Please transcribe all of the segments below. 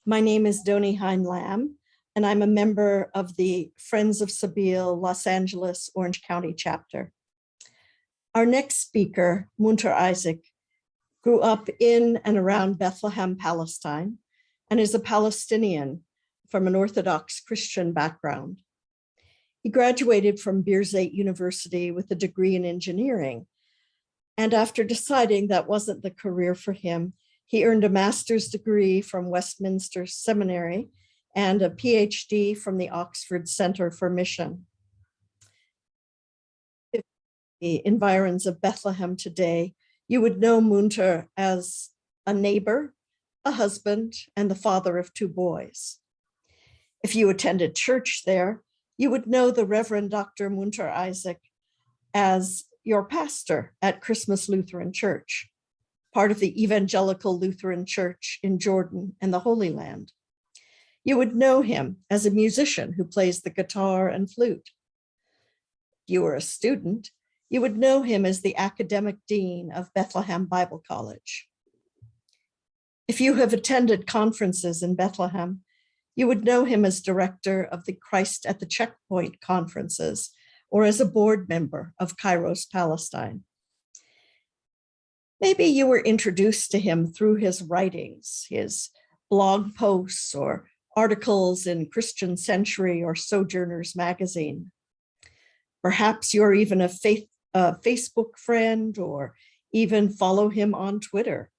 My name is Doni Hein-Lam, and I'm a member of the Friends of Sabeel Los Angeles Orange County chapter. Our next speaker, Munther Isaac, grew up in and around Bethlehem, Palestine, and is a Palestinian from an Orthodox Christian background. He graduated from Birzeit University with a degree in engineering, and after deciding that wasn't the career for him, he earned a master's degree from Westminster Seminary and a PhD from the Oxford Center for Mission. In the environs of Bethlehem today, you would know Munther as a neighbor, a husband, and the father of 2 boys. If you attended church there, you would know the Reverend Dr. Munther Isaac as your pastor at Christmas Lutheran Church, part of the Evangelical Lutheran Church in Jordan and the Holy Land. You would know him as a musician who plays the guitar and flute. If you were a student, you would know him as the academic dean of Bethlehem Bible College. If you have attended conferences in Bethlehem, you would know him as director of the Christ at the Checkpoint conferences or as a board member of Kairos Palestine. Maybe you were introduced to him through his writings, his blog posts or articles in Christian Century or Sojourners magazine. Perhaps you're even a Facebook friend or even follow him on Twitter.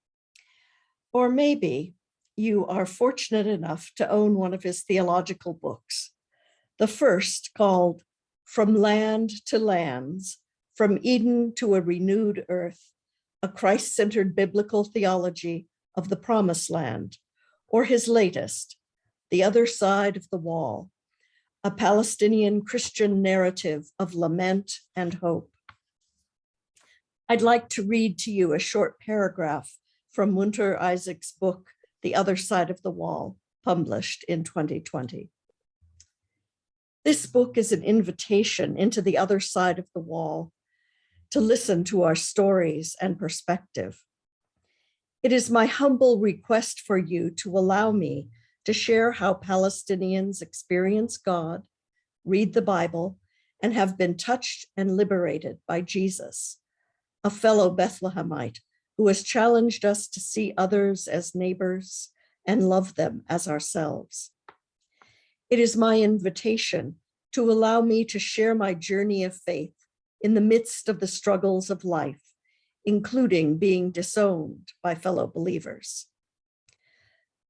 Or maybe you are fortunate enough to own one of his theological books. The first, called From Land to Lands, From Eden to a Renewed Earth, a Christ-centered biblical theology of the Promised Land, or his latest, The Other Side of the Wall, a Palestinian Christian narrative of lament and hope. I'd like to read to you a short paragraph from Munther Isaac's book, The Other Side of the Wall, published in 2020. This book is an invitation into the other side of the wall, to listen to our stories and perspective. It is my humble request for you to allow me to share how Palestinians experience God, read the Bible, and have been touched and liberated by Jesus, a fellow Bethlehemite who has challenged us to see others as neighbors and love them as ourselves. It is my invitation to allow me to share my journey of faith in the midst of the struggles of life, including being disowned by fellow believers.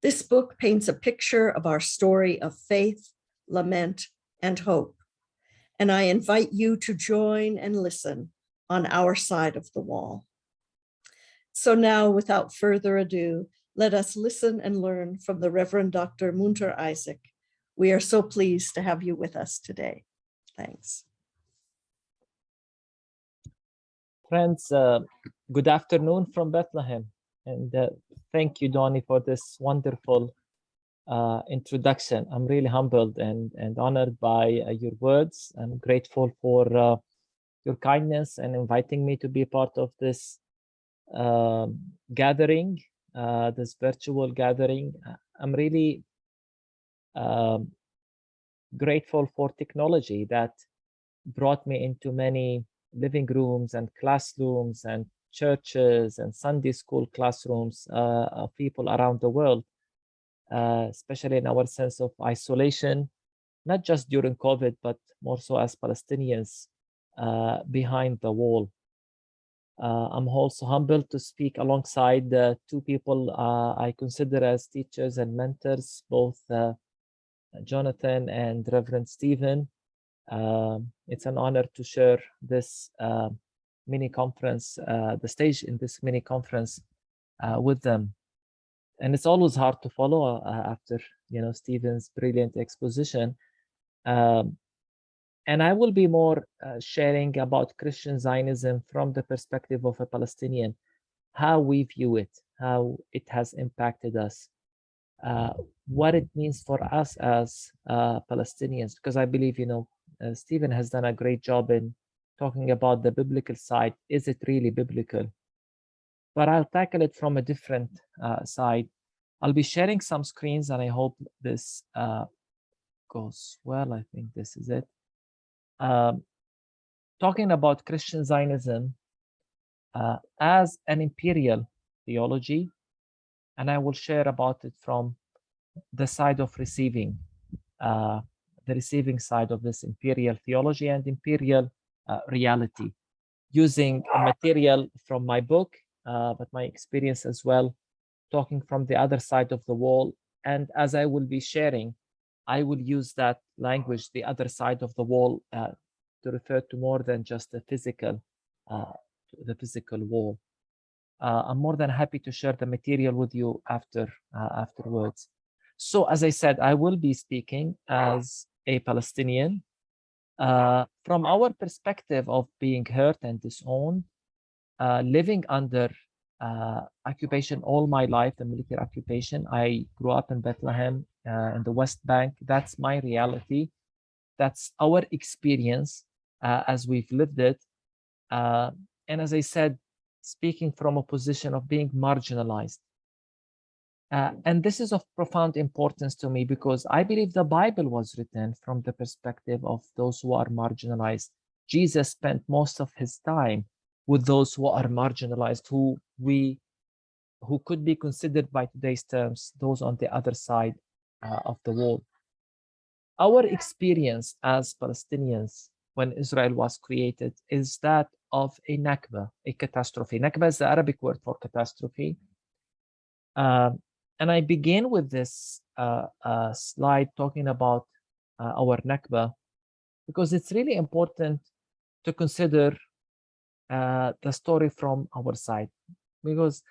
This book paints a picture of our story of faith, lament, and hope, and I invite you to join and listen on our side of the wall. So now, without further ado, let us listen and learn from the Reverend Dr. Munther Isaac. We are so pleased to have you with us today. Thanks. Friends, good afternoon from Bethlehem. And thank you, Donnie, for this wonderful introduction. I'm really humbled and honored by your words. I'm grateful for your kindness and inviting me to be a part of this gathering, this virtual gathering. I'm really grateful for technology that brought me into many living rooms and classrooms and churches and Sunday school classrooms of people around the world, especially in our sense of isolation, not just during COVID, but more so as Palestinians behind the wall. I'm also humbled to speak alongside the 2 people I consider as teachers and mentors, both Jonathan and Reverend Stephen. It's an honor to share this mini conference, the stage in this mini conference with them. And it's always hard to follow after, Stephen's brilliant exposition. And I will be more sharing about Christian Zionism from the perspective of a Palestinian, how we view it, how it has impacted us, what it means for us as Palestinians, because I believe, Stephen has done a great job in talking about the biblical side. Is it really biblical? But I'll tackle it from a different side, I'll be sharing some screens, and I hope this goes well. I think this is it. Talking about Christian Zionism as an imperial theology, and I will share about it from the side of receiving, the receiving side of this imperial theology and imperial reality, using material from my book, but my experience as well, talking from the other side of the wall. And as I will be sharing, I will use that language, the other side of the wall, to refer to more than just the physical wall. I'm more than happy to share the material with you afterwards. So as I said, I will be speaking as a Palestinian from our perspective of being hurt and disowned, living under occupation all my life, the military occupation. I grew up in Bethlehem in the West Bank. That's my reality. That's our experience as we've lived it. And as I said, speaking from a position of being marginalized. And this is of profound importance to me because I believe the Bible was written from the perspective of those who are marginalized. Jesus spent most of his time with those who are marginalized, who could be considered by today's terms, those on the other side of the wall. Our experience as Palestinians when Israel was created is that of a Nakba, a catastrophe. Nakba is the Arabic word for catastrophe. And I begin with this slide talking about our Nakba because it's really important to consider the story from our side. Because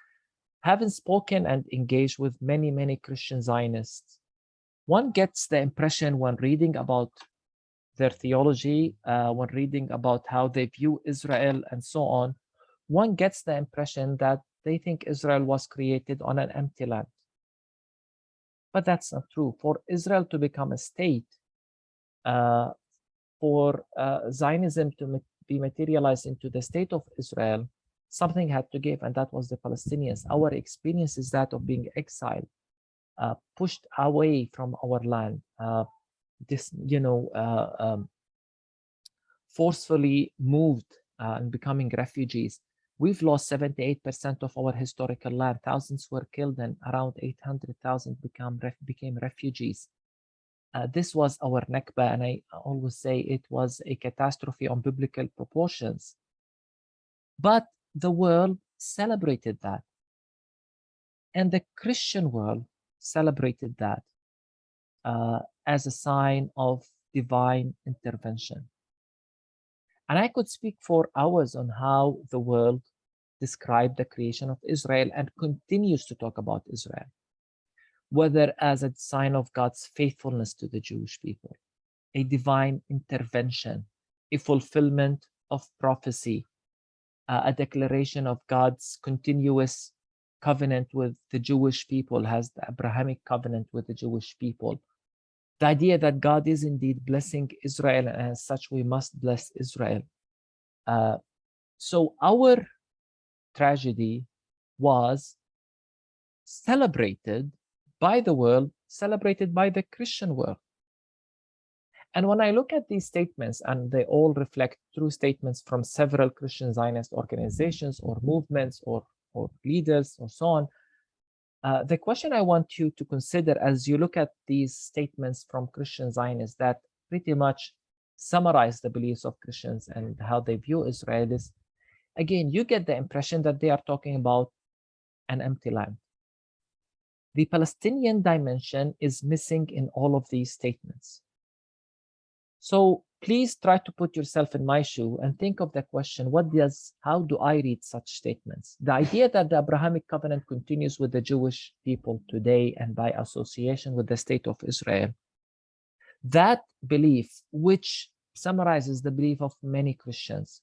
having spoken and engaged with many, many Christian Zionists, one gets the impression when reading about their theology, when reading about how they view Israel and so on, one gets the impression that they think Israel was created on an empty land. But that's not true. For Israel to become a state, for Zionism to be materialized into the state of Israel, something had to give, and that was the Palestinians. Our experience is that of being exiled, pushed away from our land, forcefully moved and becoming refugees. We've lost 78% of our historical land. Thousands were killed, and around 800,000 became refugees. This was our Nakba, and I always say it was a catastrophe on biblical proportions. But the world celebrated that. And the Christian world celebrated that as a sign of divine intervention. And I could speak for hours on how the world described the creation of Israel and continues to talk about Israel, whether as a sign of God's faithfulness to the Jewish people, a divine intervention, a fulfillment of prophecy, a declaration of God's continuous covenant with the Jewish people, has the Abrahamic covenant with the Jewish people. The idea that God is indeed blessing Israel, and as such we must bless Israel. So our tragedy was celebrated by the world, celebrated by the Christian world. And when I look at these statements, and they all reflect true statements from several Christian Zionist organizations or movements or leaders or so on, the question I want you to consider as you look at these statements from Christian Zionists that pretty much summarize the beliefs of Christians and how they view Israel is, again, you get the impression that they are talking about an empty land. The Palestinian dimension is missing in all of these statements. So please try to put yourself in my shoe and think of the question, how do I read such statements? The idea that the Abrahamic covenant continues with the Jewish people today and by association with the state of Israel, that belief, which summarizes the belief of many Christians,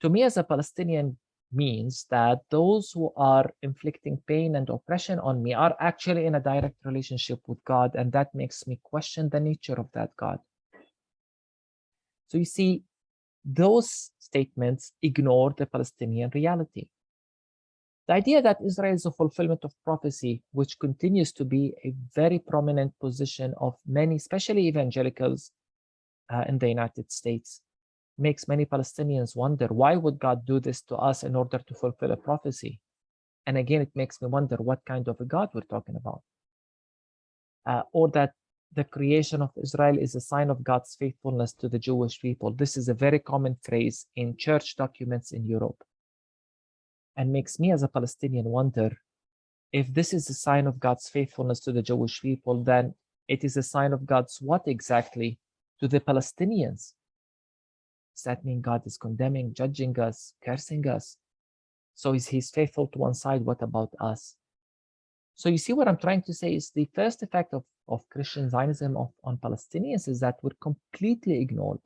to me as a Palestinian means that those who are inflicting pain and oppression on me are actually in a direct relationship with God, and that makes me question the nature of that God. So you see, those statements ignore the Palestinian reality. The idea that Israel is a fulfillment of prophecy, which continues to be a very prominent position of many, especially evangelicals in the United States, makes many Palestinians wonder, why would God do this to us in order to fulfill a prophecy? And again, it makes me wonder what kind of a God we're talking about. Or that the creation of Israel is a sign of God's faithfulness to the Jewish people. This is a very common phrase in church documents in Europe, and makes me as a Palestinian wonder, if this is a sign of God's faithfulness to the Jewish people, then it is a sign of God's what exactly to the Palestinians? Does that mean God is condemning, judging us, cursing us? So is He's faithful to one side? What about us? So you see what I'm trying to say is the first effect of Christian Zionism on Palestinians is that we're completely ignored.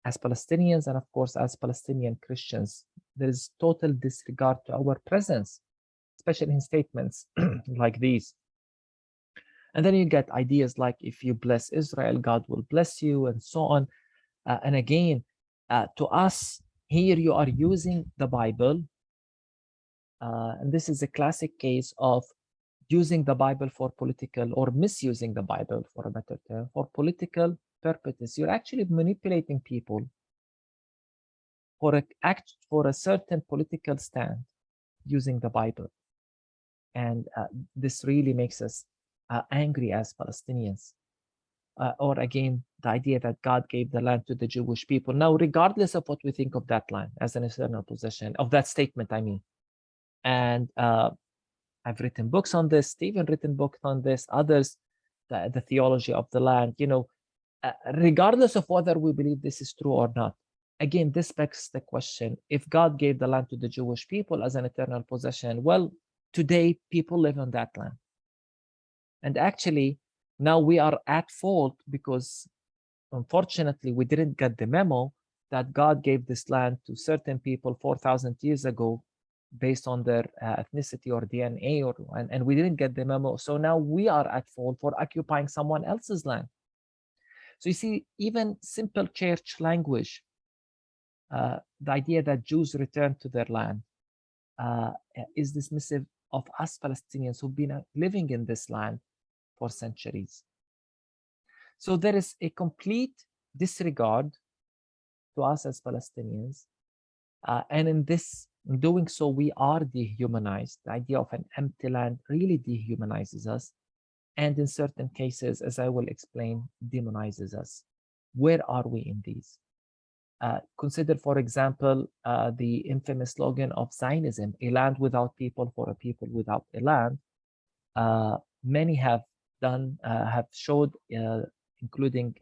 As Palestinians, and of course as Palestinian Christians, there is total disregard to our presence, especially in statements like these. And then you get ideas like, if you bless Israel, God will bless you, and so on. And again, to us, here you are using the Bible, and this is a classic case of using the Bible for political, or misusing the Bible, for a better term, for political purposes. You're actually manipulating people for a certain political stand using the Bible. And this really makes us angry as Palestinians. Or again, the idea that God gave the land to the Jewish people. Now, regardless of what we think of that land as an eternal possession, of that statement, I mean, and I've written books on this, Stephen written books on this, others, the theology of the land, regardless of whether we believe this is true or not. Again, this begs the question, if God gave the land to the Jewish people as an eternal possession, well, today people live on that land. And actually, now we are at fault because, unfortunately, we didn't get the memo that God gave this land to certain people 4,000 years ago based on their ethnicity or DNA, and we didn't get the memo. So now we are at fault for occupying someone else's land. So you see, even simple church language, the idea that Jews return to their land is dismissive of us Palestinians who've been living in this land for centuries. So there is a complete disregard to us as Palestinians. And in doing so, we are dehumanized. The idea of an empty land really dehumanizes us. And in certain cases, as I will explain, demonizes us. Where are we in these? Consider, for example, the infamous slogan of Zionism, a land without people for a people without a land. Many have showed, including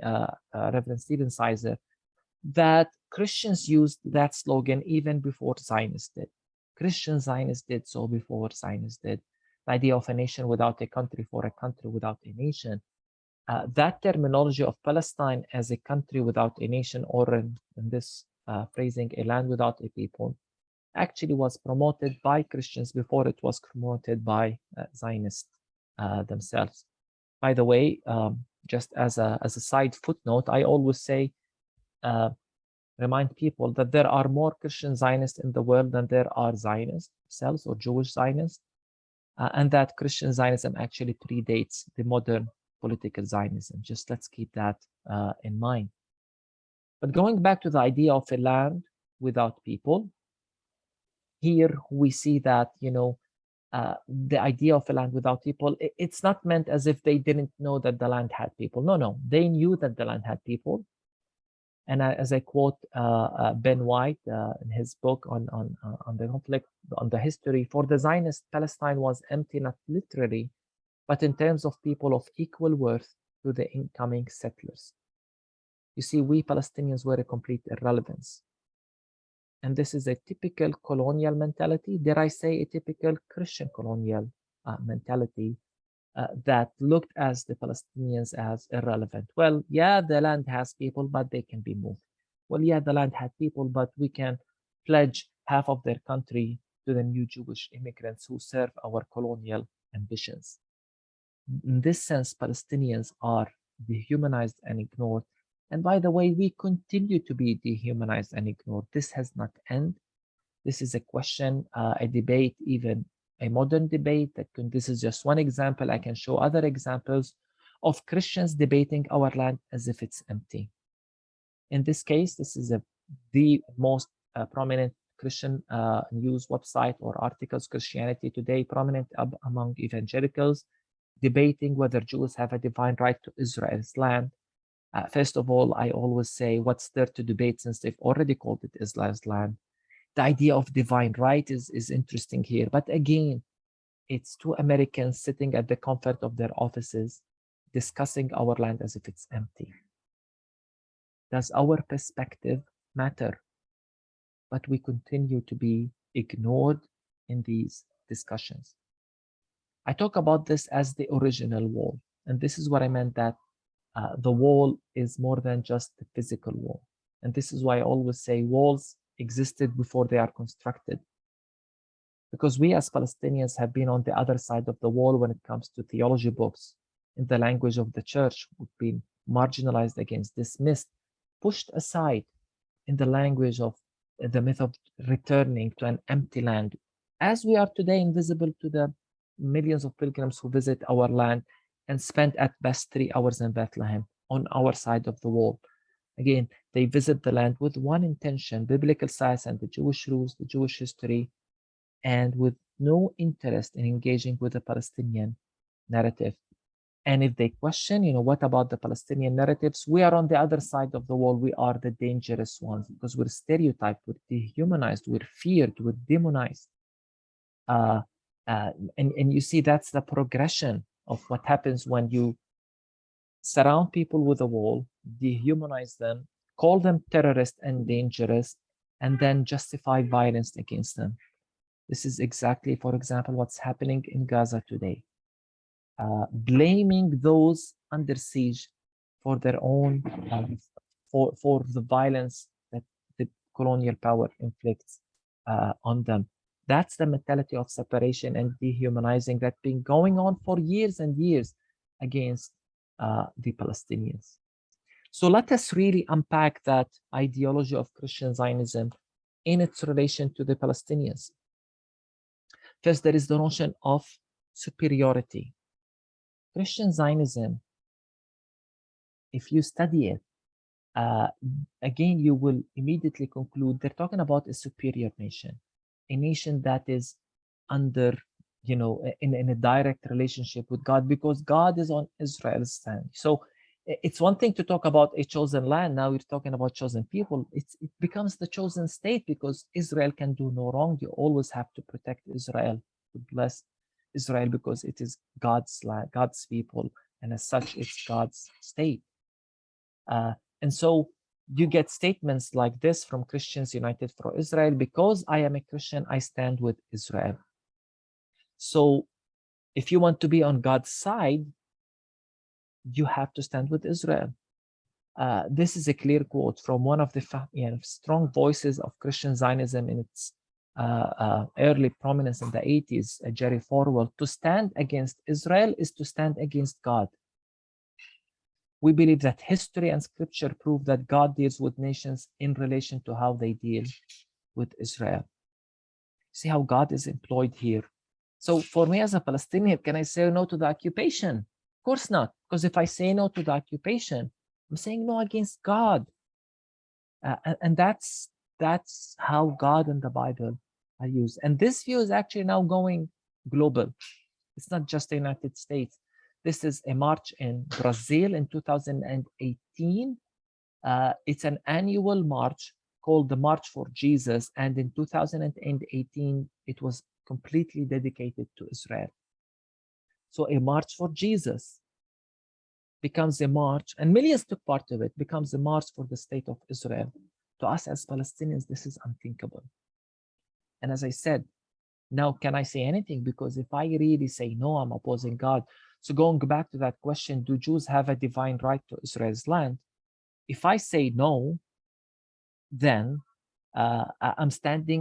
Reverend Stephen Sizer, that Christians used that slogan even before Zionists did. Christian Zionists did so before Zionists did. The idea of a nation without a country for a country without a nation. That terminology of Palestine as a country without a nation, or in this phrasing, a land without a people, actually was promoted by Christians before it was promoted by Zionists themselves. By the way, just as a side footnote, I always say, remind people that there are more Christian Zionists in the world than there are Zionists themselves, or Jewish Zionists, and that Christian Zionism actually predates the modern political Zionism. Just let's keep that in mind. But going back to the idea of a land without people, here we see that, the idea of a land without people, it's not meant as if they didn't know that the land had people. No, they knew that the land had people. And as I quote Ben White in his book on the conflict, on the history, for the Zionists, Palestine was empty, not literally, but in terms of people of equal worth to the incoming settlers. You see, we Palestinians were a complete irrelevance. And this is a typical colonial mentality, dare I say a typical Christian colonial mentality that looked as the Palestinians as irrelevant. Well, yeah, the land has people, but they can be moved. Well, yeah, the land had people, but we can pledge half of their country to the new Jewish immigrants who serve our colonial ambitions. In this sense, Palestinians are dehumanized and ignored. And by the way, we continue to be dehumanized and ignored. This has not ended. This is a question, a debate, even a modern debate this is just one example. I can show other examples of Christians debating our land as if it's empty. In this case, this is the most prominent Christian news website or articles, Christianity Today, prominent among evangelicals, debating whether Jews have a divine right to Israel's land. First of all, I always say, what's there to debate since they've already called it Israel's land? The idea of divine right is interesting here. But again, it's two Americans sitting at the comfort of their offices, discussing our land as if it's empty. Does our perspective matter? But we continue to be ignored in these discussions. I talk about this as the original wall. And this is what I meant, that the wall is more than just the physical wall. And this is why I always say walls existed before they are constructed. Because we as Palestinians have been on the other side of the wall when it comes to theology books. In the language of the church, we've been marginalized against, dismissed, pushed aside in the language of the myth of returning to an empty land. As we are today invisible to the millions of pilgrims who visit our land and spend at best 3 hours in Bethlehem on our side of the wall. Again, they visit the land with one intention, biblical science and the Jewish rules, the Jewish history, and with no interest in engaging with the Palestinian narrative. And if they question, what about the Palestinian narratives? We are on the other side of the wall. We are the dangerous ones because we're stereotyped, we're dehumanized, we're feared, we're demonized. And you see, that's the progression of what happens when you surround people with a wall, dehumanize them, call them terrorists and dangerous, and then justify violence against them. This is exactly, for example, what's happening in Gaza today. Blaming those under siege for their own, for the violence that the colonial power inflicts on them. That's the mentality of separation and dehumanizing that's been going on for years and years against the Palestinians. So let us really unpack that ideology of Christian Zionism in its relation to the Palestinians. First, there is the notion of superiority. Christian Zionism, if you study it, again, you will immediately conclude they're talking about a superior nation, a nation that is under, in a direct relationship with God, because God is on Israel's side. So it's one thing to talk about a chosen land. Now we're talking about chosen people. It becomes the chosen state because Israel can do no wrong. You always have to protect Israel, to bless Israel, because it is God's land, God's people, and as such, it's God's state. And so you get statements like this from Christians United for Israel: because I am a Christian, I stand with Israel. So if you want to be on God's side, you have to stand with Israel. This is a clear quote from one of the strong voices of Christian Zionism in its early prominence in the 80s, Jerry Falwell. To stand against Israel is to stand against God. We believe that history and scripture prove that God deals with nations in relation to how they deal with Israel. See how God is employed here. So for me as a Palestinian, can I say no to the occupation? Of course not, because if I say no to the occupation, I'm saying no against God. And that's how God and the Bible are used. And this view is actually now going global. It's not just the United States. This is a march in Brazil in 2018. It's an annual march called the March for Jesus. And in 2018, it was completely dedicated to Israel. So a march for Jesus becomes a march, and millions took part of it, becomes a march for the state of Israel. To us as Palestinians, this is unthinkable. And as I said, now can I say anything? Because if I really say no, I'm opposing God. So going back to that question, do Jews have a divine right to Israel's land? If I say no, then I'm standing,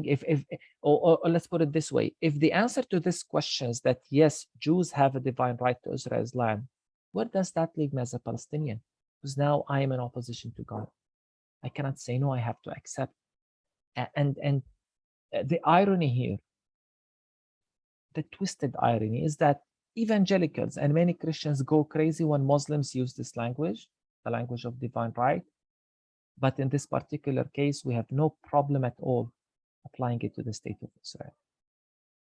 or let's put it this way, if the answer to this question is that yes, Jews have a divine right to Israel's land, where does that leave me as a Palestinian? Because now I am in opposition to God. I cannot say no, I have to accept. And The irony here, the twisted irony, is that evangelicals and many Christians go crazy when Muslims use this language, the language of divine right. But in this particular case, we have no problem at all applying it to the state of Israel.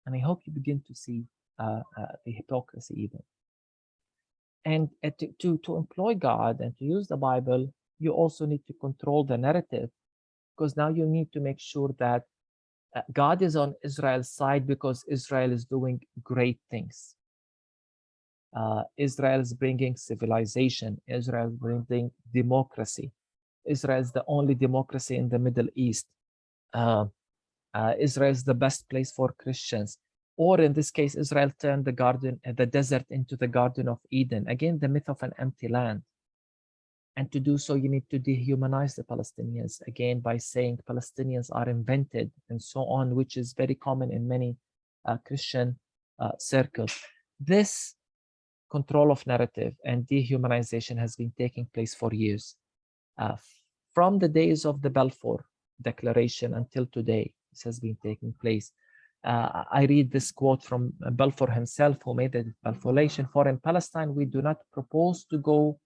And I hope you begin to see the hypocrisy even. And to employ God and to use the Bible, you also need to control the narrative, because now you need to make sure that God is on Israel's side because Israel is doing great things. Israel is bringing civilization. Israel is bringing democracy. Israel is the only democracy in the Middle East. Israel is the best place for Christians. Or in this case, Israel turned the desert into the Garden of Eden. Again, the myth of an empty land. And to do so, you need to dehumanize the Palestinians, again, by saying Palestinians are invented and so on, which is very common in many Christian circles. This control of narrative and dehumanization has been taking place for years. From the days of the Balfour Declaration until today, this has been taking place. I read this quote from Balfour himself, who made the Balforation: "For in Palestine, we do not propose to go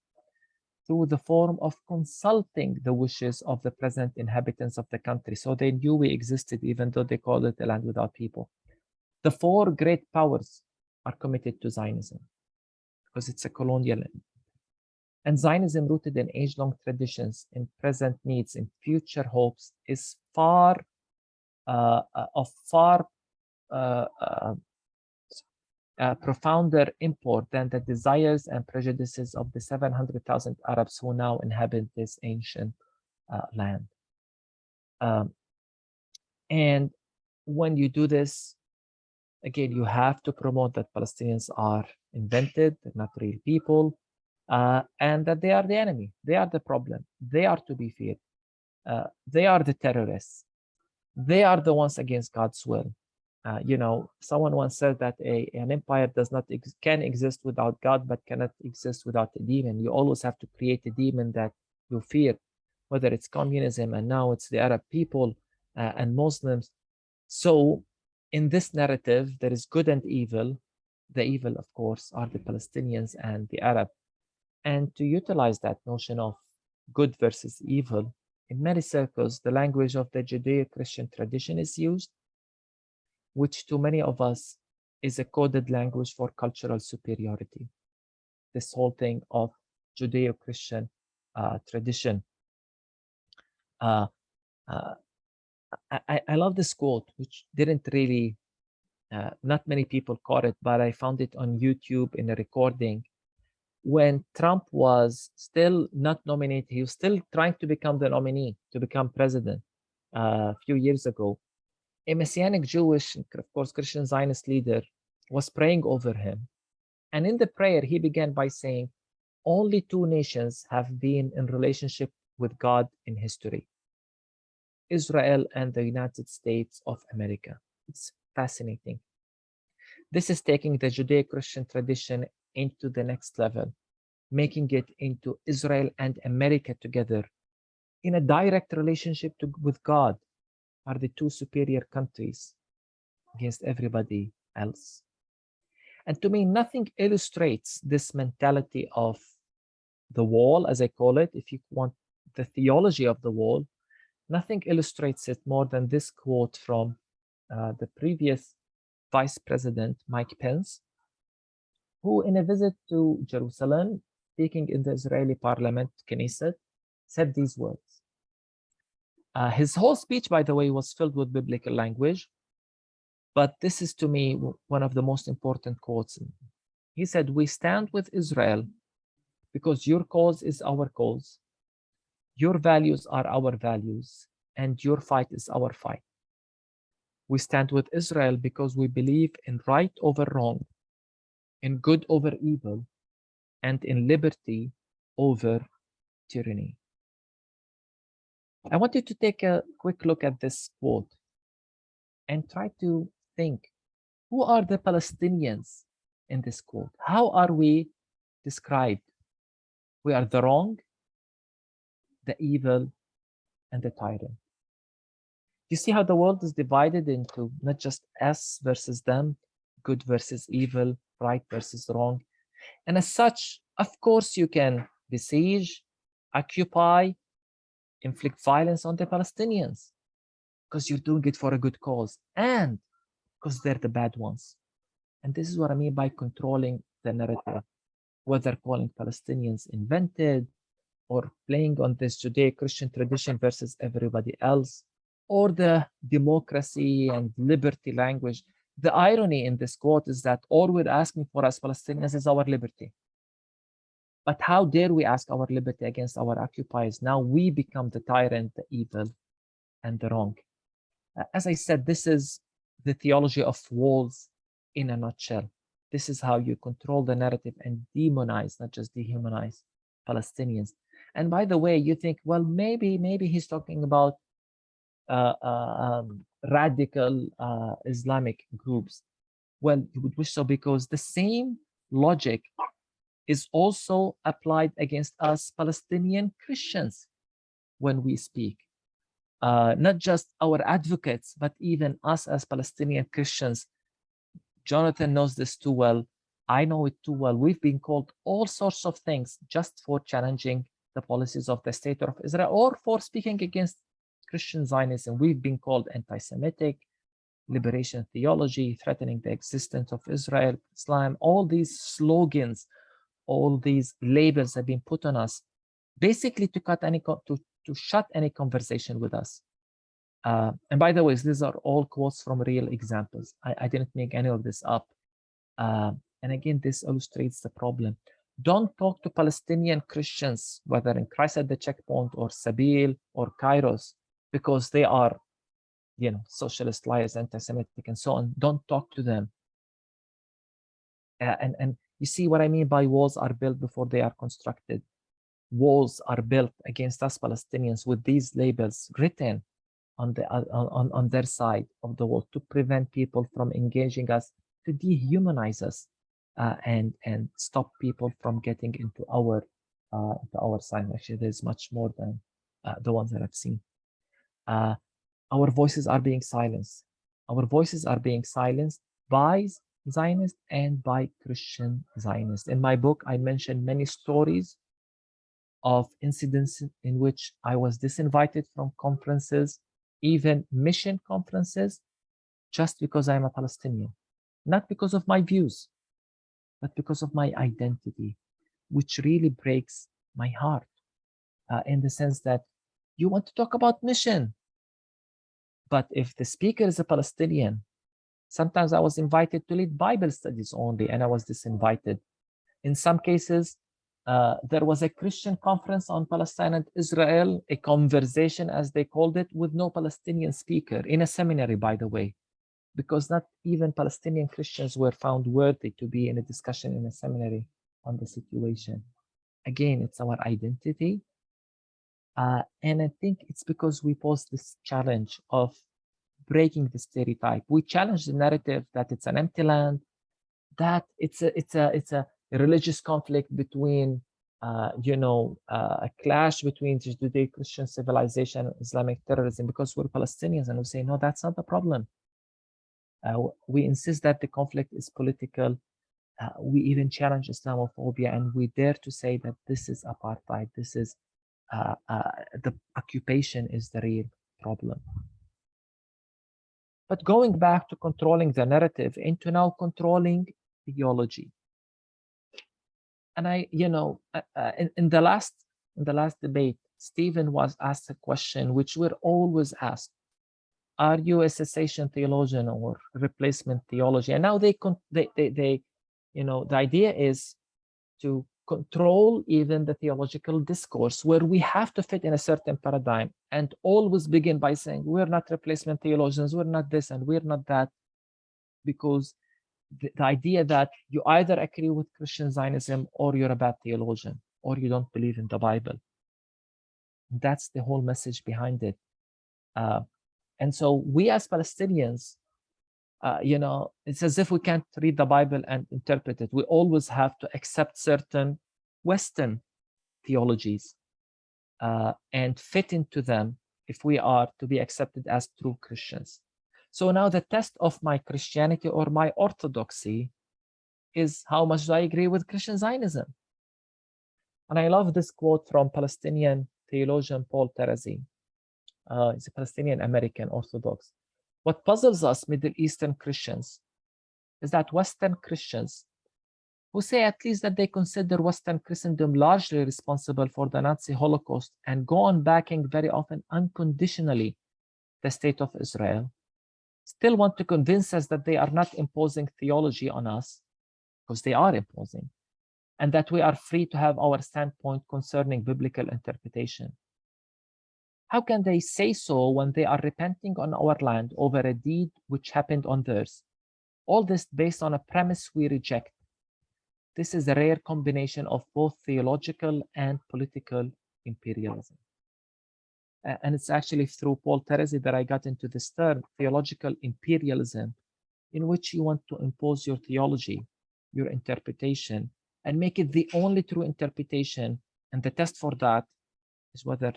through the form of consulting the wishes of the present inhabitants of the country." So they knew we existed, even though they called it a land without people. The four great powers are committed to Zionism because it's a colonial. And Zionism, rooted in age-long traditions, in present needs, in future hopes, is profounder import than the desires and prejudices of the 700,000 Arabs who now inhabit this ancient land. And when you do this, again, you have to promote that Palestinians are invented, they're not real people, and that they are the enemy. They are the problem. They are to be feared. They are the terrorists. They are the ones against God's will. Someone once said that an empire can exist without God, but cannot exist without a demon. You always have to create a demon that you fear, whether it's communism, and now it's the Arab people and Muslims. So in this narrative, there is good and evil. The evil, of course, are the Palestinians and the Arab. And to utilize that notion of good versus evil, in many circles, the language of the Judeo-Christian tradition is used, which to many of us is a coded language for cultural superiority. This whole thing of Judeo-Christian tradition. I love this quote, which didn't really, not many people caught it, but I found it on YouTube in a recording. When Trump was still not nominated, he was still trying to become the nominee to become president a few years ago. A Messianic Jewish, of course, Christian Zionist leader was praying over him. And in the prayer, he began by saying, only two nations have been in relationship with God in history: Israel and the United States of America. It's fascinating. This is taking the Judeo-Christian tradition into the next level, making it into Israel and America together in a direct relationship with God, are the two superior countries against everybody else. And to me, nothing illustrates this mentality of the wall, as I call it, if you want the theology of the wall, nothing illustrates it more than this quote from the previous Vice President, Mike Pence, who in a visit to Jerusalem, speaking in the Israeli parliament, Knesset, said these words. His whole speech, by the way, was filled with biblical language, but this is to me one of the most important quotes. He said, "We stand with Israel because your cause is our cause, your values are our values, and your fight is our fight. We stand with Israel because we believe in right over wrong, in good over evil, and in liberty over tyranny." I want you to take a quick look at this quote and try to think, who are the Palestinians in this quote? How are we described? We are the wrong, the evil, and the tyrant. You see how the world is divided into not just us versus them, good versus evil, right versus wrong. And as such, of course, you can besiege, occupy, inflict violence on the Palestinians because you're doing it for a good cause and because they're the bad ones. And this is what I mean by controlling the narrative, whether calling Palestinians invented or playing on this Judeo-Christian tradition versus everybody else, or the democracy and liberty language. The irony in this quote is that all we're asking for as Palestinians is our liberty. But how dare we ask our liberty against our occupiers? Now we become the tyrant, the evil, and the wrong. As I said, this is the theology of walls in a nutshell. This is how you control the narrative and demonize, not just dehumanize, Palestinians. And by the way, you think, well, maybe he's talking about radical Islamic groups. Well, you would wish so, because the same logic is also applied against us Palestinian Christians when we speak. Not just our advocates, but even us as Palestinian Christians. Jonathan knows this too well. I know it too well. We've been called all sorts of things just for challenging the policies of the state of Israel or for speaking against Christian Zionism. We've been called anti-Semitic, liberation theology, threatening the existence of Israel, Islam. All these slogans, all these labels have been put on us, basically to shut any conversation with us. And by the way, these are all quotes from real examples. I didn't make any of this up. And again, this illustrates the problem. Don't talk to Palestinian Christians, whether in Christ at the Checkpoint or Sabeel or Kairos, because they are, socialist, liars, anti-Semitic, and so on. Don't talk to them. And you see what I mean by walls are built before they are constructed. Walls are built against us Palestinians with these labels written on their side of the wall to prevent people from engaging us, to dehumanize us, and stop people from getting into our side. Actually, there's much more than the ones that I've seen. Our voices are being silenced. Our voices are being silenced by Zionists and by Christian Zionists. In my book, I mentioned many stories of incidents in which I was disinvited from conferences, even mission conferences, just because I'm a Palestinian. Not because of my views, but because of my identity, which really breaks my heart, in the sense that you want to talk about mission, but if the speaker is a Palestinian, sometimes I was invited to lead Bible studies only, and I was disinvited. In some cases, there was a Christian conference on Palestine and Israel, a conversation, as they called it, with no Palestinian speaker, in a seminary, by the way, because not even Palestinian Christians were found worthy to be in a discussion in a seminary on the situation. Again, it's our identity. And I think it's because we pose this challenge of breaking the stereotype. We challenge the narrative that it's an empty land, that it's a religious conflict between, a clash between Judeo-Christian civilization and Islamic terrorism, because we're Palestinians, and we say, no, that's not the problem. We insist that the conflict is political. We even challenge Islamophobia, and we dare to say that this is apartheid. This is the occupation is the real problem. But going back to controlling the narrative into now controlling theology. And in the last debate, Stephen was asked a question which we're always asked: are you a cessation theologian or replacement theology? And now the idea is to control even the theological discourse, where we have to fit in a certain paradigm and always begin by saying, we're not replacement theologians, we're not this and we're not that, because the idea that you either agree with Christian Zionism or you're a bad theologian, or you don't believe in the Bible. That's the whole message behind it. And so we as Palestinians, it's as if we can't read the Bible and interpret it. We always have to accept certain Western theologies and fit into them if we are to be accepted as true Christians. So now the test of my Christianity or my orthodoxy is how much do I agree with Christian Zionism? And I love this quote from Palestinian theologian Paul Terezi. He's a Palestinian American Orthodox. What puzzles us Middle Eastern Christians is that Western Christians who say at least that they consider Western Christendom largely responsible for the Nazi Holocaust and go on backing very often unconditionally the state of Israel, still want to convince us that they are not imposing theology on us, because they are imposing, and that we are free to have our standpoint concerning biblical interpretation. How can they say so when they are repenting on our land over a deed which happened on theirs? All this based on a premise we reject. This is a rare combination of both theological and political imperialism. And it's actually through Paul Terezi that I got into this term, theological imperialism, in which you want to impose your theology, your interpretation, and make it the only true interpretation. And the test for that is whether,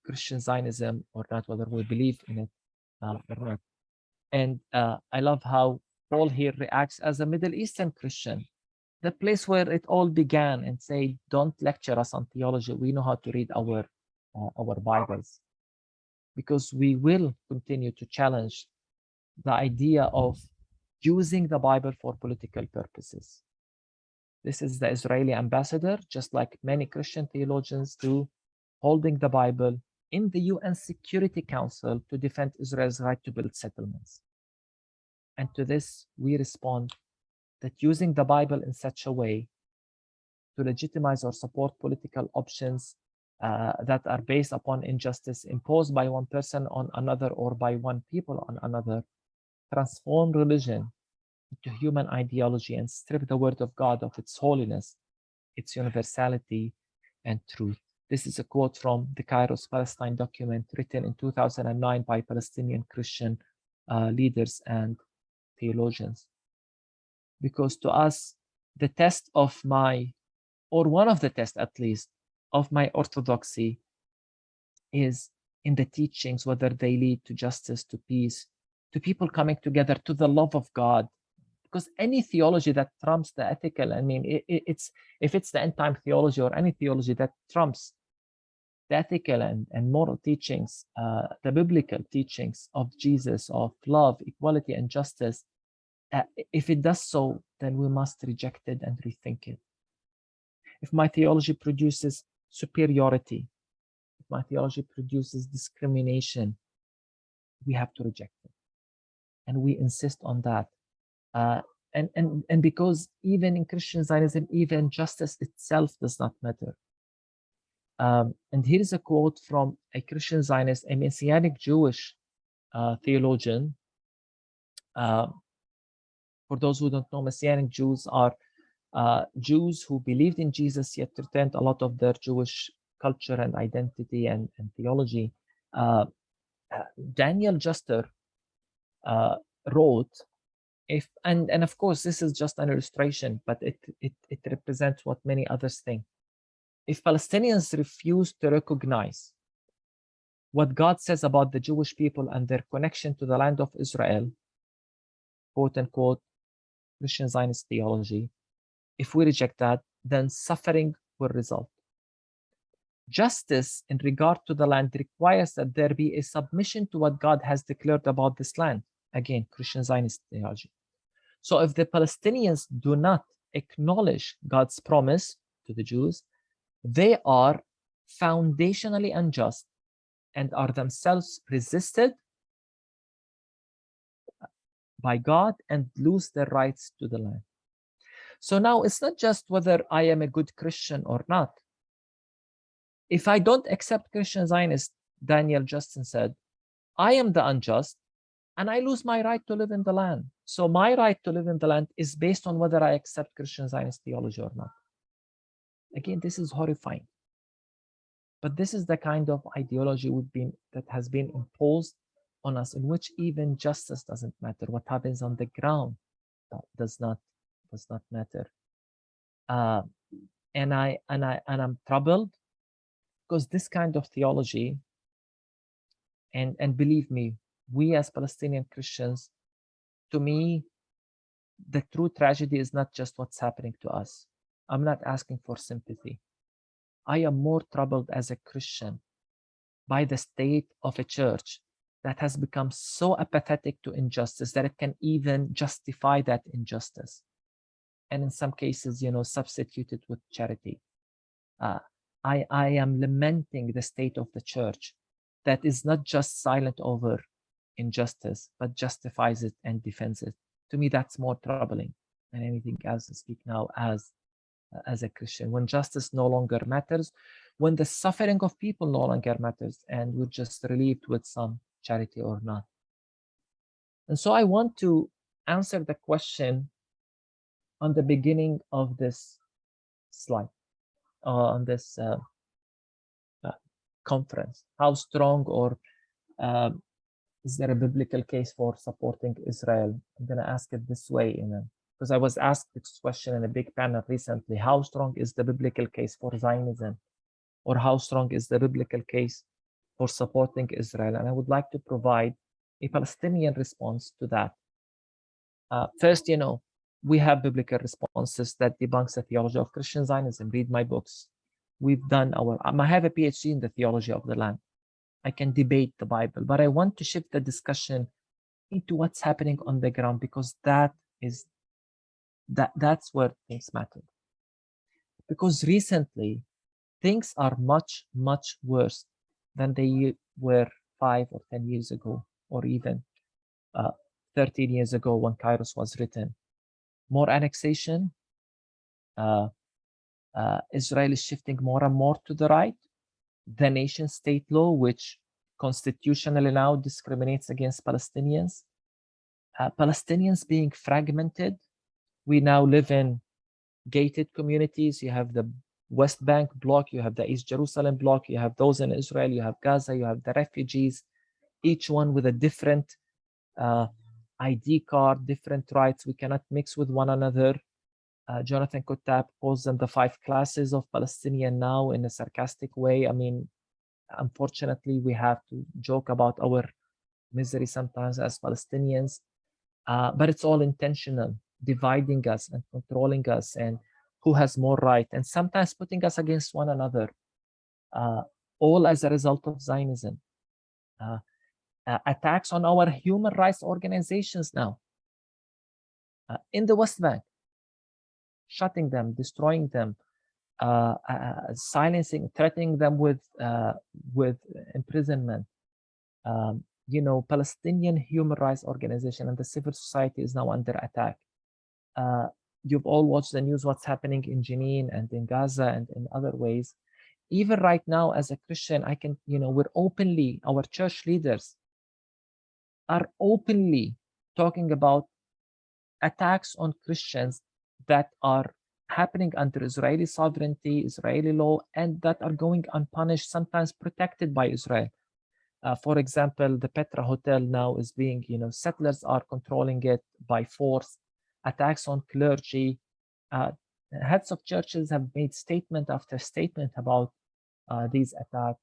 Christian Zionism or not, whether we believe in it or not. And I love how Paul here reacts as a Middle Eastern Christian, the place where it all began, and say, don't lecture us on theology. We know how to read our Bibles, because we will continue to challenge the idea of using the Bible for political purposes. This is the Israeli ambassador, just like many Christian theologians do, holding the Bible in the UN Security Council to defend Israel's right to build settlements. And to this, we respond that using the Bible in such a way to legitimize or support political options that are based upon injustice imposed by one person on another or by one people on another, transform religion into human ideology and strip the word of God of its holiness, its universality and truth. This is a quote from the Kairos Palestine document written in 2009 by Palestinian Christian leaders and theologians. Because to us, the test of or one of the tests at least, of my orthodoxy is in the teachings, whether they lead to justice, to peace, to people coming together, to the love of God. Because any theology that trumps the ethical, if it's the end time theology or any theology that trumps the ethical and moral teachings, the biblical teachings of Jesus, of love, equality, and justice, if it does so, then we must reject it and rethink it. If my theology produces superiority, if my theology produces discrimination, we have to reject it. And we insist on that. And because even in Christian Zionism, even justice itself does not matter. And here is a quote from a Christian Zionist, a Messianic Jewish theologian. For those who don't know, Messianic Jews are Jews who believed in Jesus yet retained a lot of their Jewish culture and identity and theology. Daniel Juster wrote, and of course this is just an illustration, but it represents what many others think. If Palestinians refuse to recognize what God says about the Jewish people and their connection to the land of Israel, quote unquote, Christian Zionist theology, if we reject that, then suffering will result. Justice in regard to the land requires that there be a submission to what God has declared about this land. Again, Christian Zionist theology. So if the Palestinians do not acknowledge God's promise to the Jews, they are foundationally unjust and are themselves resisted by God and lose their rights to the land. So now it's not just whether I am a good Christian or not. If I don't accept Christian Zionist, Daniel Justin said, I am the unjust and I lose my right to live in the land. So my right to live in the land is based on whether I accept Christian Zionist theology or not. Again, this is horrifying. But this is the kind of ideology that has been imposed on us, in which even justice doesn't matter. What happens on the ground does not matter. And I'm troubled because this kind of theology And believe me, we as Palestinian Christians, to me, the true tragedy is not just what's happening to us. I'm not asking for sympathy. I am more troubled as a Christian by the state of a church that has become so apathetic to injustice that it can even justify that injustice. And in some cases, substitute it with charity. I am lamenting the state of the church that is not just silent over injustice, but justifies it and defends it. To me, that's more troubling than anything else to speak now as a Christian. When justice no longer matters, when the suffering of people no longer matters, and we're just relieved with some charity or not. And so I want to answer the question on the beginning of this slide, on this conference. How strong or is there a biblical case for supporting Israel? I'm going to ask it this way, because I was asked this question in a big panel recently. How strong is the biblical case for Zionism? Or how strong is the biblical case for supporting Israel? And I would like to provide a Palestinian response to that. First, we have biblical responses that debunks the theology of Christian Zionism. Read my books. We've done I have a PhD in the theology of the land. I can debate the Bible, but I want to shift the discussion into what's happening on the ground, because that's where things matter. Because recently, things are much, much worse than they were 5 or 10 years ago, or even 13 years ago when Kairos was written. More annexation. Israel is shifting more and more to the right. The nation state law, which constitutionally now discriminates against Palestinians. Palestinians being fragmented. We now live in gated communities. You have the West Bank bloc, you have the East Jerusalem bloc, you have those in Israel, you have Gaza, you have the refugees, each one with a different ID card, different rights. We cannot mix with one another. Jonathan Kuttab calls them the 5 classes of Palestinian now in a sarcastic way. I mean, unfortunately, we have to joke about our misery sometimes as Palestinians, but it's all intentional, dividing us and controlling us, and who has more right, and sometimes putting us against one another, all as a result of Zionism. Attacks on our human rights organizations now in the West Bank, shutting them, destroying them, silencing, threatening them with imprisonment. Palestinian human rights organization and the civil society is now under attack. You've all watched the news, what's happening in Jenin and in Gaza and in other ways. Even right now, as a Christian, I can, we're openly, our church leaders are openly talking about attacks on Christians that are happening under Israeli sovereignty, Israeli law, and that are going unpunished, sometimes protected by Israel. For example, the Petra Hotel now is being, settlers are controlling it by force. Attacks on clergy. Heads of churches have made statement after statement about these attacks,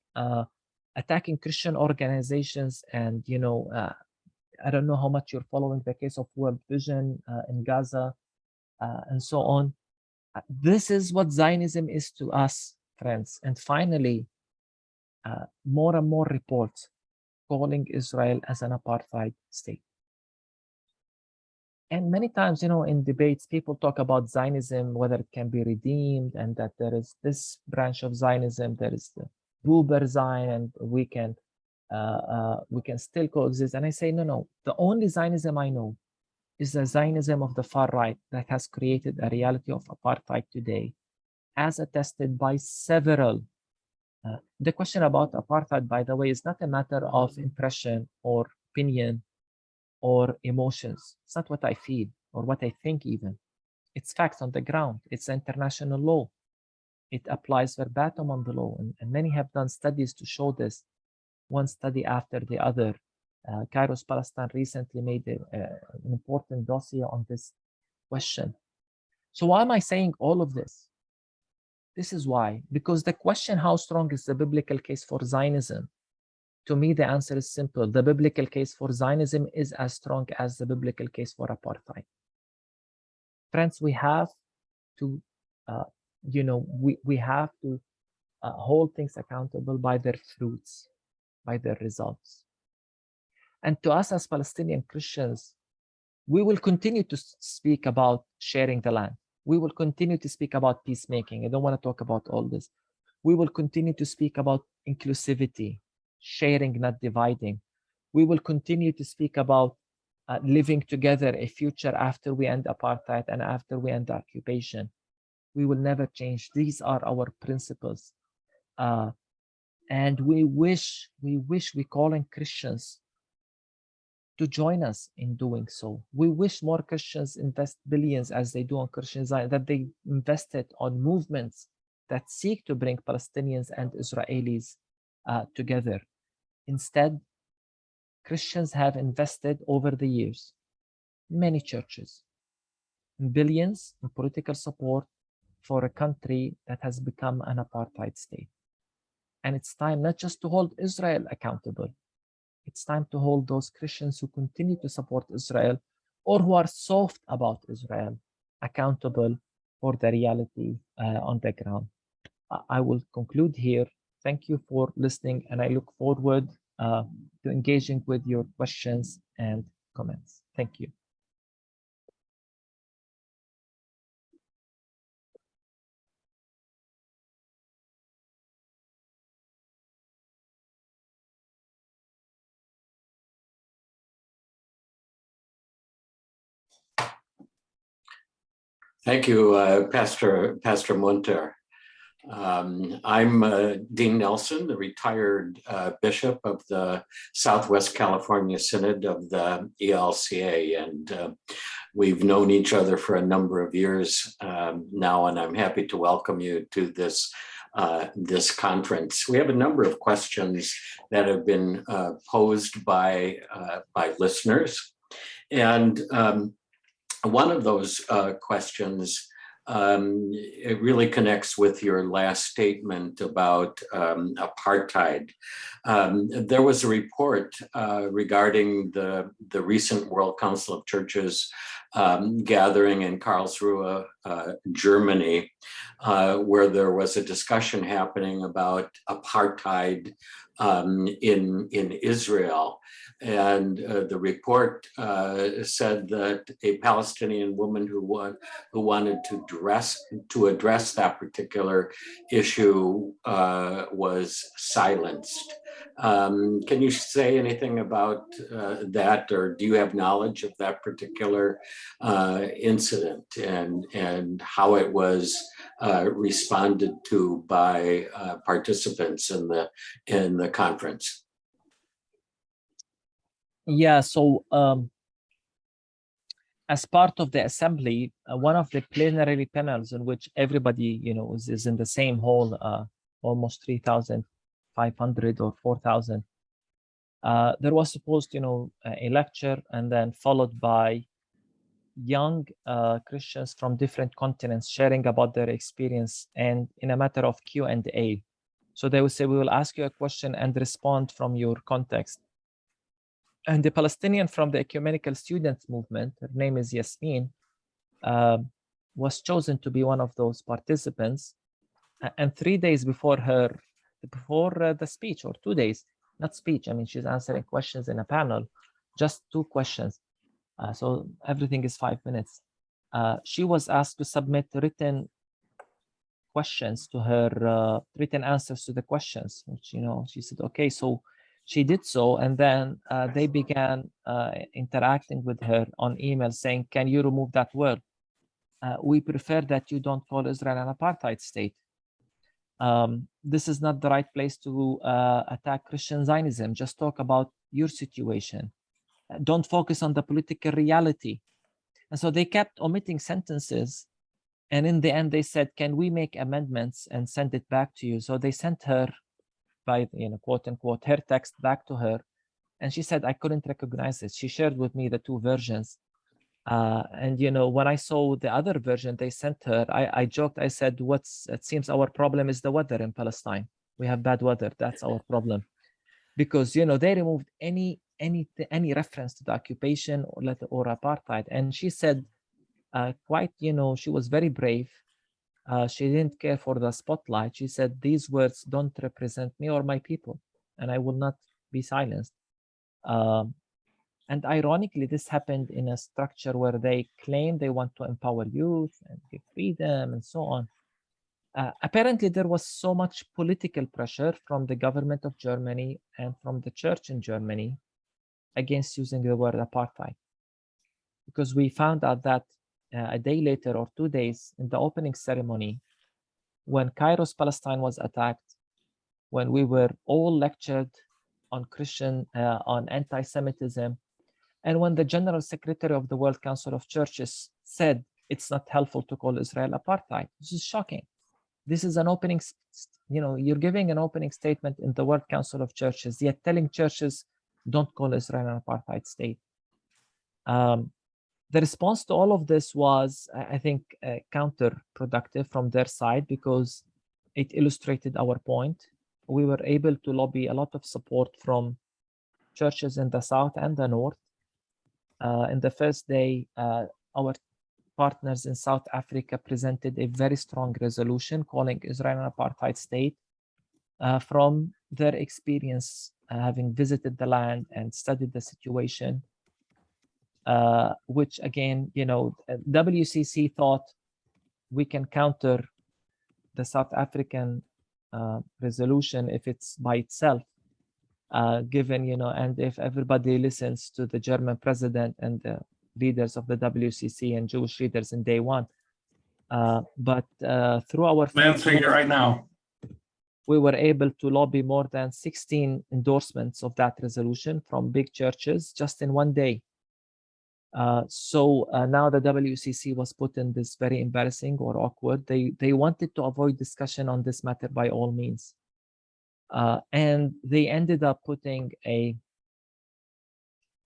attacking Christian organizations. And, I don't know how much you're following the case of World Vision in Gaza and so on. This is what Zionism is to us, friends. And finally, more and more reports calling Israel as an apartheid state. And many times, in debates, people talk about Zionism, whether it can be redeemed, and that there is this branch of Zionism, there is the Buber Zion, and we can still coexist. And I say, no. The only Zionism I know is the Zionism of the far right that has created a reality of apartheid today, as attested by several. The question about apartheid, by the way, is not a matter of impression or opinion or emotions. It's not what I feel or what I think even. It's facts on the ground. It's international law. It applies verbatim on the law. And many have done studies to show this, one study after the other. Kairos Palestine recently made an important dossier on this question. So why am I saying all of this? This is why, because the question, how strong is the biblical case for Zionism? To me, the answer is simple. The biblical case for Zionism is as strong as the biblical case for apartheid. Friends, we have to, we have to hold things accountable by their fruits, by their results. And to us as Palestinian Christians, we will continue to speak about sharing the land. We will continue to speak about peacemaking. I don't want to talk about all this. We will continue to speak about inclusivity, sharing, not dividing. We will continue to speak about living together, a future after we end apartheid and after we end the occupation. We will never change. These are our principles. And we calling Christians to join us in doing so. We wish more Christians invest billions as they do on Christian Zionism, that they invested on movements that seek to bring Palestinians and Israelis together. Instead, Christians have invested over the years, many churches, billions in political support for a country that has become an apartheid state. And it's time not just to hold Israel accountable, it's time to hold those Christians who continue to support Israel or who are soft about Israel accountable for the reality on the ground. I will conclude here. Thank you for listening, and I look forward to engaging with your questions and comments. Thank you. Thank you, Pastor Munther. I'm Dean Nelson, the retired bishop of the Southwest California Synod of the ELCA, and we've known each other for a number of years now, and I'm happy to welcome you to this conference. We have a number of questions that have been posed by listeners, and one of those questions, it really connects with your last statement about apartheid. There was a report regarding the recent World Council of Churches gathering in Karlsruhe, Germany, where there was a discussion happening about apartheid in Israel. And the report said that a Palestinian woman who wanted to address that particular issue was silenced. Can you say anything about that, or do you have knowledge of that particular incident and how it was responded to by participants in the conference? Yeah, so as part of the assembly, one of the plenary panels in which everybody, is in the same hall, almost 3,500 or 4,000. There was supposed, a lecture, and then followed by young Christians from different continents sharing about their experience, and in a matter of Q&A. So they will say, we will ask you a question and respond from your context. And the Palestinian from the Ecumenical Students Movement, her name is Yasmin, was chosen to be one of those participants. And 3 days before the speech, or 2 days, not speech, I mean, she's answering questions in a panel, just 2 questions. So everything is 5 minutes. She was asked to submit written questions to her, written answers to the questions, which, she said, okay, so she did so, and then they began interacting with her on email saying, can you remove that word? We prefer that you don't call Israel an apartheid state. This is not the right place to attack Christian Zionism. Just talk about your situation. Don't focus on the political reality. And so they kept omitting sentences. And in the end, they said, can we make amendments and send it back to you? So they sent her, by quote unquote, her text back to her. And she said, I couldn't recognize it. She shared with me the 2 versions. And when I saw the other version they sent her, I joked, I said, it seems our problem is the weather in Palestine. We have bad weather, that's our problem. because they removed any reference to the occupation or apartheid. And she said, quite, she was very brave. She didn't care for the spotlight. She said, these words don't represent me or my people, and I will not be silenced. And ironically, this happened in a structure where they claim they want to empower youth and give freedom and so on. Apparently, there was so much political pressure from the government of Germany and from the church in Germany against using the word apartheid, because we found out that a day later or 2 days in the opening ceremony, when Kairos, Palestine was attacked, when we were all lectured on on anti-Semitism, and when the General Secretary of the World Council of Churches said it's not helpful to call Israel apartheid. This is shocking. This is an opening, you're giving an opening statement in the World Council of Churches, yet telling churches don't call Israel an apartheid state. The response to all of this was, I think, counterproductive from their side, because it illustrated our point. We were able to lobby a lot of support from churches in the South and the North. In the first day, our partners in South Africa presented a very strong resolution calling Israel an apartheid state from their experience having visited the land and studied the situation, which again, WCC thought we can counter the South African resolution if it's by itself, given, and if everybody listens to the German president and the leaders of the WCC and Jewish leaders in day one. But through our answering it right now, we were able to lobby more than 16 endorsements of that resolution from big churches just in one day. So now the WCC was put in this very embarrassing or awkward. They wanted to avoid discussion on this matter by all means. And they ended up putting a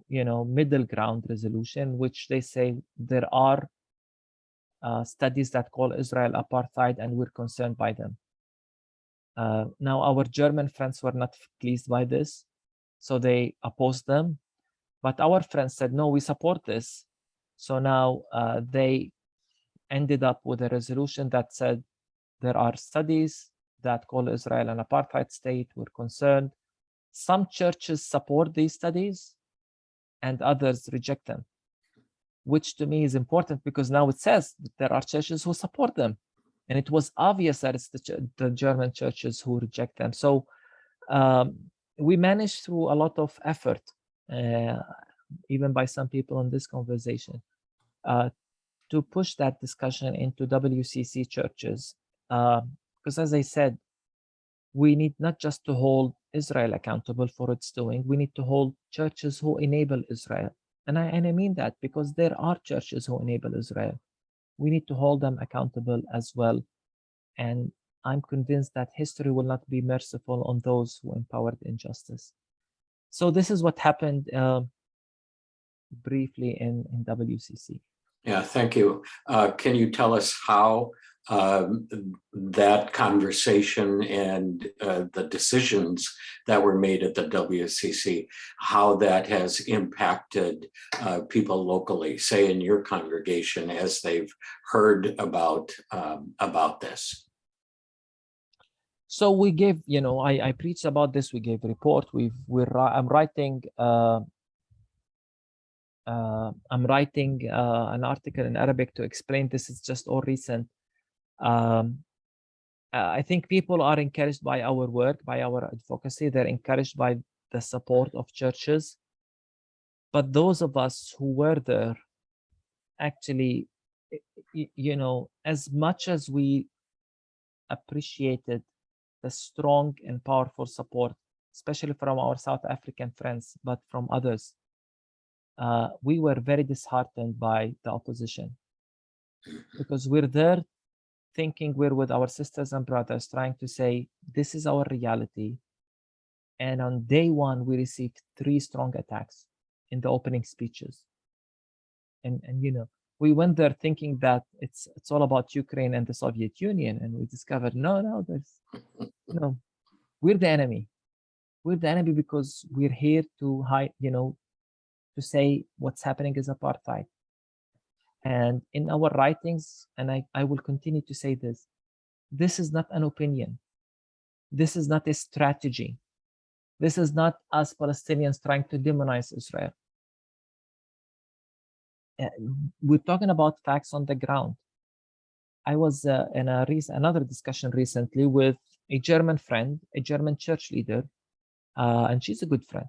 middle ground resolution, which they say there are studies that call Israel apartheid and we're concerned by them. Now our German friends were not pleased by this, so they opposed them, but our friends said, no, we support this. So now they ended up with a resolution that said there are studies that call Israel an apartheid state, we're concerned. Some churches support these studies and others reject them, which to me is important, because now it says that there are churches who support them. And it was obvious that it's the German churches who reject them. So we managed through a lot of effort, even by some people in this conversation, to push that discussion into WCC churches. Because as I said, we need not just to hold Israel accountable for its doing, we need to hold churches who enable Israel. And I mean that, because there are churches who enable Israel. We need to hold them accountable as well. And I'm convinced that history will not be merciful on those who empowered injustice. So this is what happened briefly in WCC. Yeah, thank you. Can you tell us how that conversation and the decisions that were made at the WCC, how that has impacted people locally, say in your congregation, as they've heard about this? So we gave, I preached about this. We gave a report. I'm writing an article in Arabic to explain this. It's just all recent. I think people are encouraged by our work, by our advocacy. They're encouraged by the support of churches. But those of us who were there, actually, as much as we appreciated the strong and powerful support, especially from our South African friends, but from others, we were very disheartened by the opposition, because we're there thinking we're with our sisters and brothers, trying to say, this is our reality. And on day one, we received 3 strong attacks in the opening speeches. And we went there thinking that it's all about Ukraine and the Soviet Union. And we discovered, no, we're the enemy. We're the enemy because we're here to hide, to say what's happening is apartheid. And in our writings, and I will continue to say this is not an opinion. This is not a strategy. This is not us Palestinians trying to demonize Israel. We're talking about facts on the ground. I was in another discussion recently with a German friend, a German church leader, and she's a good friend.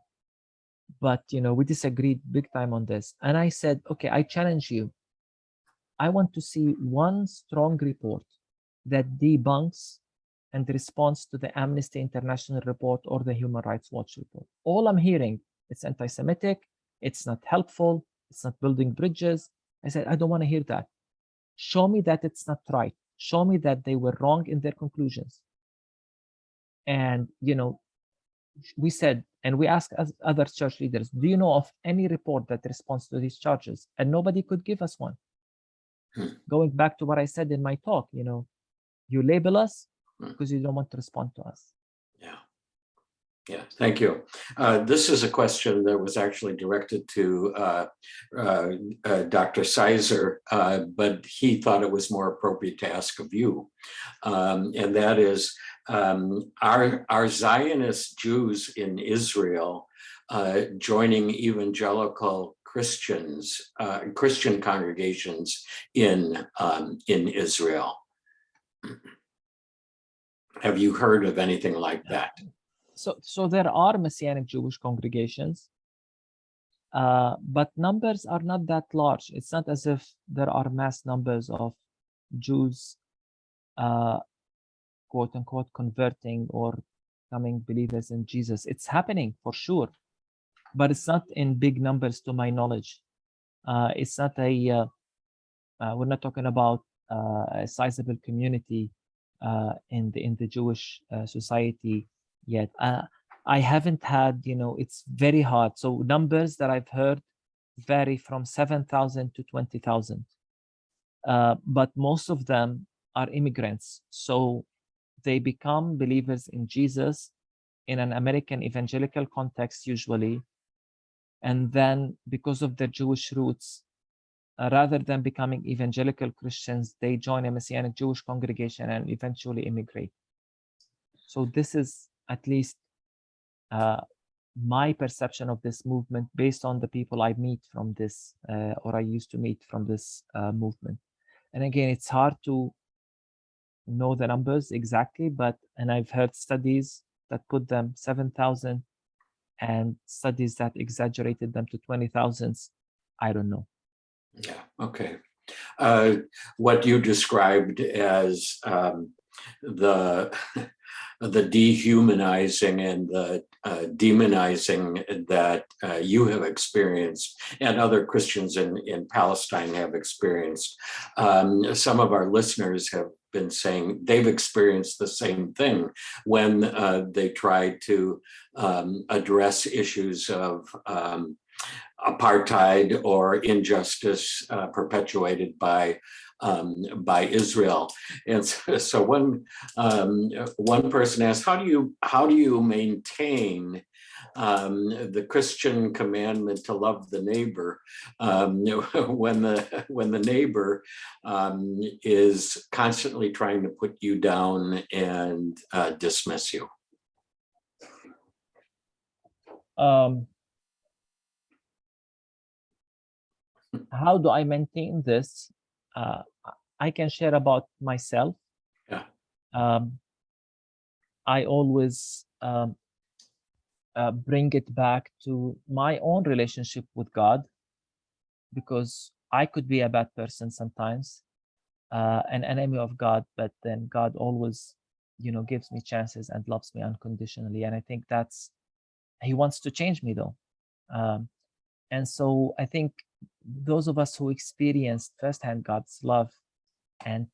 But, we disagreed big time on this. And I said, okay, I challenge you. I want to see one strong report that debunks and responds to the Amnesty International report or the Human Rights Watch report. All I'm hearing, it's anti-Semitic, it's not helpful, it's not building bridges. I said, I don't want to hear that. Show me that it's not right. Show me that they were wrong in their conclusions. And, we said, and we asked other church leaders, do you know of any report that responds to these charges? And nobody could give us one. Going back to what I said in my talk, you label us because you don't want to respond to us. Yeah, thank you. This is a question that was actually directed to Dr. Sizer, but he thought it was more appropriate to ask of you. And that is, are Zionist Jews in Israel joining evangelical Christians, Christian congregations in Israel? Have you heard of anything like that? So there are Messianic Jewish congregations, but numbers are not that large. It's not as if there are mass numbers of Jews, quote unquote, converting or becoming believers in Jesus. It's happening for sure, but it's not in big numbers to my knowledge. It's not we're not talking about a sizable community in the Jewish society yet. I haven't had, it's very hard. So numbers that I've heard vary from 7,000 to 20,000. But most of them are immigrants. So they become believers in Jesus in an American evangelical context usually. And then because of their Jewish roots, rather than becoming evangelical Christians, they join a Messianic Jewish congregation and eventually immigrate. So this is at least my perception of this movement based on the people I meet from this, or I used to meet from this movement. And again, it's hard to know the numbers exactly, and I've heard studies that put them 7,000 and studies that exaggerated them to 20,000s. I don't know. Yeah, okay. What you described as the dehumanizing and the demonizing that you have experienced and other Christians in Palestine have experienced. Some of our listeners have been saying they've experienced the same thing when they try to address issues of apartheid or injustice perpetuated by Israel. And so one person asked, how do you maintain the Christian commandment to love the neighbor when the neighbor is constantly trying to put you down and dismiss you? How do I maintain this? I can share about myself. Yeah. I always bring it back to my own relationship with God, because I could be a bad person sometimes, an enemy of God, but then God always, gives me chances and loves me unconditionally. And I think He wants to change me though. And so I think those of us who experienced firsthand God's love and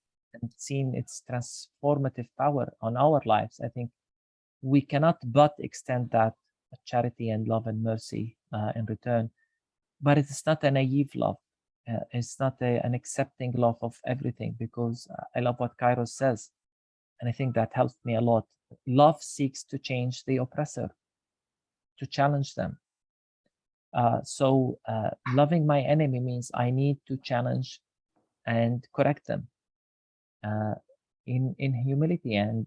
seen its transformative power on our lives, I think we cannot but extend that charity and love and mercy in return. But it's not a naive love. It's not an accepting love of everything, because I love what Kairos says. And I think that helped me a lot. Love seeks to change the oppressor. to challenge them. So loving my enemy means I need to challenge and correct them in humility, and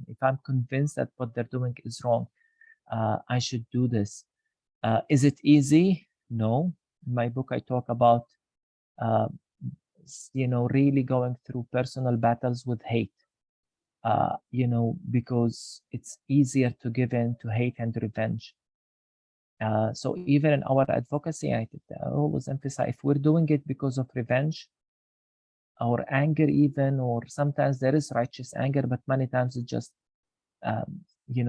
if I'm convinced that what they're doing is wrong, I should do this. Is it easy? No. In my book, I talk about really going through personal battles with hate. Because it's easier to give in to hate and revenge. So even in our advocacy, I always emphasize, if we're doing it because of revenge or anger even, or sometimes there is righteous anger, but many times it's just,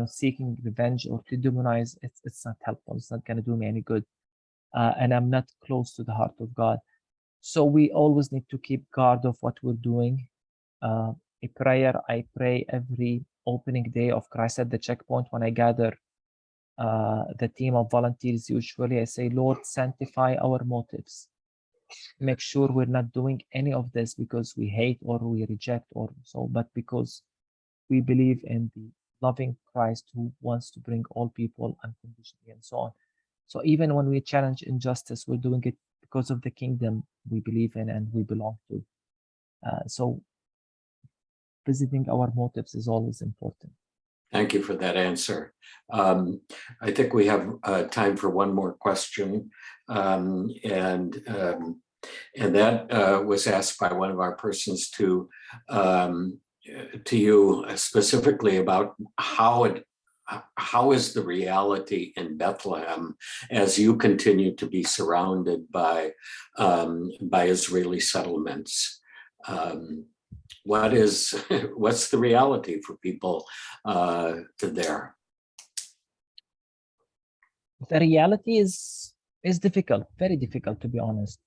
seeking revenge or to demonize, it's not helpful. It's not going to do me any good. And I'm not close to the heart of God. So we always need to keep guard of what we're doing. A prayer I pray every opening day of Christ at the Checkpoint when I gather the team of volunteers. Usually I say, Lord, sanctify our motives. Make sure we're not doing any of this because we hate or we reject or so, but because we believe in the loving Christ who wants to bring all people unconditionally and so on. So even when we challenge injustice, we're doing it because of the kingdom we believe in and we belong to. So visiting our motives is always important. Thank you for that answer. I think we have time for one more question. And that was asked by one of our persons to you specifically about how is the reality in Bethlehem as you continue to be surrounded by Israeli settlements? What's the reality for people there? The reality is difficult, very difficult, to be honest.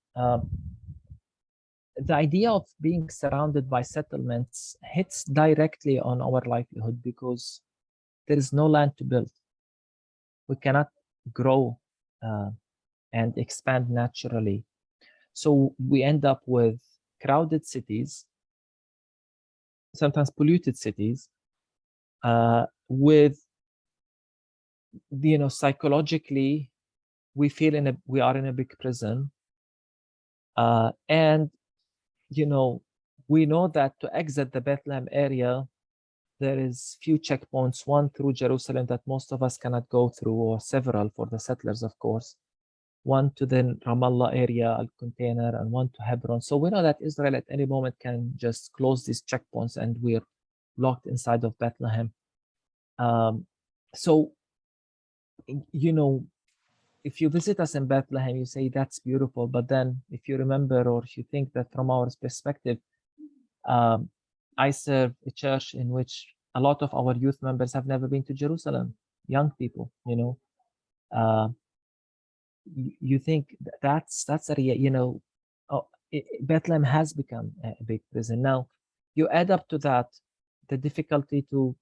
The idea of being surrounded by settlements hits directly on our livelihood because there is no land to build. We cannot grow and expand naturally. So we end up with crowded cities, sometimes polluted cities, with, psychologically, we feel we are in a big prison. And, we know that to exit the Bethlehem area, there is few checkpoints, one through Jerusalem that most of us cannot go through, or several for the settlers, of course. One to the Ramallah area, Al-Container, and one to Hebron. So we know that Israel at any moment can just close these checkpoints and we're locked inside of Bethlehem. So, if you visit us in Bethlehem, you say that's beautiful. But then if you remember, or if you think that from our perspective, I serve a church in which a lot of our youth members have never been to Jerusalem, young people, you think that's Bethlehem has become a big prison. Now, you add up to that the difficulty to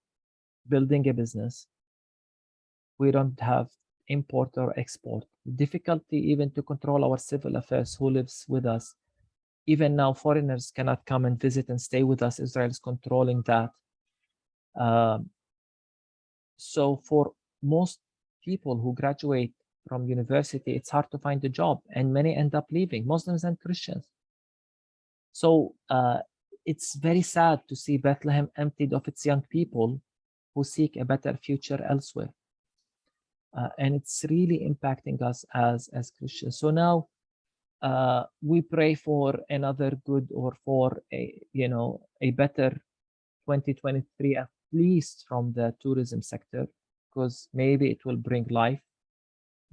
building a business. We don't have import or export. Difficulty even to control our civil affairs, who lives with us. Even now, foreigners cannot come and visit and stay with us. Israel is controlling that. So for most people who graduate from university, it's hard to find a job, and many end up leaving, Muslims and Christians. So it's very sad to see Bethlehem emptied of its young people who seek a better future elsewhere. And it's really impacting us as Christians. So now we pray for another good, or for a better 2023, at least from the tourism sector, because maybe it will bring life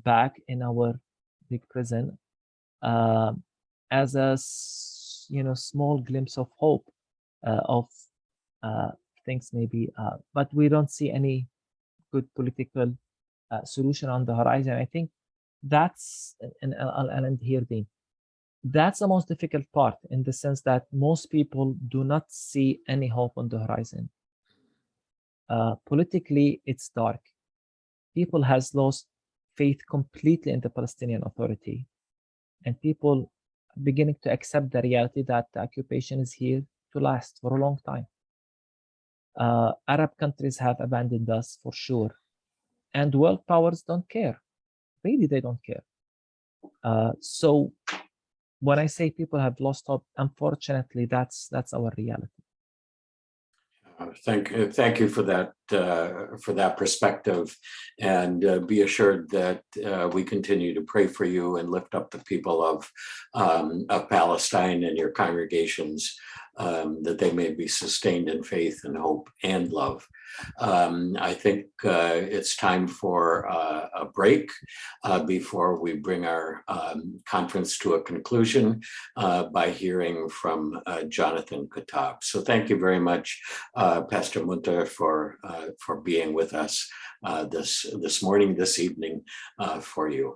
back in our big prison, as a small glimpse of hope of things maybe, but we don't see any good political solution on the horizon. I think that's, and I'll end here, Dean. That's the most difficult part, in the sense that most people do not see any hope on the horizon. Politically, it's dark. People has lost faith completely in the Palestinian Authority, and people are beginning to accept the reality that the occupation is here to last for a long time. Arab countries have abandoned us for sure, and world powers don't care. Really, they don't care. So when I say people have lost hope, unfortunately, that's our reality. Thank you for that perspective, and be assured that we continue to pray for you and lift up the people of Palestine and your congregations, that they may be sustained in faith and hope and love. I think it's time for a break before we bring our conference to a conclusion by hearing from Jonathan Katab. So thank you very much, Pastor Munther, for being with us this morning, this evening for you.